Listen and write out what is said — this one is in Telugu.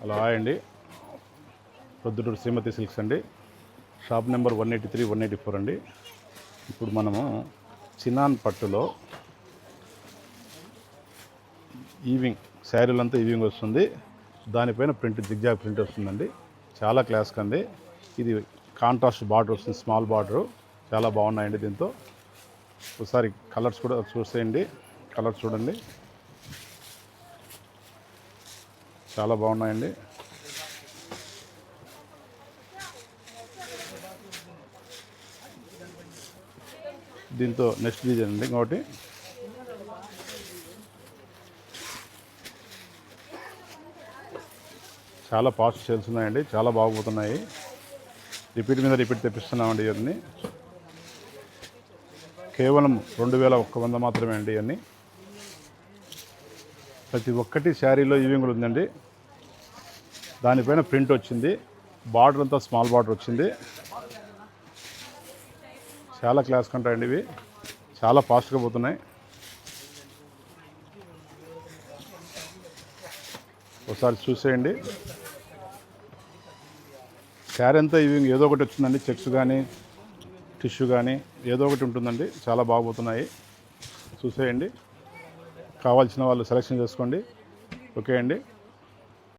హలో హాయ్ అండి, ప్రొద్దుటూరు శ్రీమతి సిల్క్స్ అండి. షాప్ నెంబర్ 183, 184 అండి. ఇప్పుడు మనము చినాన్ పట్టులో ఈవింగ్ శారీలంతా ఈవింగ్ వస్తుంది, దానిపైన ప్రింట్ జిగ్జాగ్ ప్రింట్ వస్తుందండి. చాలా క్లాస్క్ అండి. ఇది కాంట్రాస్ట్ బార్డర్ వస్తుంది, స్మాల్ బార్డరు. చాలా బాగున్నాయండి. దీంతో ఒకసారి కలర్స్ కూడా చూసేయండి. కలర్స్ చూడండి, చాలా బాగున్నాయండి. దీంతో నెక్స్ట్ డిజైన్ అండి. ఇంకోటి చాలా ఫాస్ట్ సేల్స్ ఉన్నాయండి, చాలా బాగుపోతున్నాయి. రిపీట్ మీద రిపీట్ తెప్పిస్తున్నామండి. ఇవన్నీ కేవలం 2100 మాత్రమే అండి. ఇవన్నీ ప్రతి ఒక్కటి శారీలో ఈవింగ్ ఉందండి. దానిపైన ప్రింట్ వచ్చింది, బార్డర్ అంతా స్మాల్ బార్డర్ వచ్చింది. చాలా క్లాస్ కంటాయండి. ఇవి చాలా ఫాస్ట్గా పోతున్నాయి. ఒకసారి చూసేయండి. శారీ అంతా ఈవింగ్ ఏదో ఒకటి వచ్చిందండి. చెక్స్ కానీ టిష్యూ కానీ ఏదో ఒకటి ఉంటుందండి. చాలా బాగుపోతున్నాయి. చూసేయండి. కావాల్సిన వాళ్ళు సెలెక్షన్ చేసుకోండి. ఓకే అండి.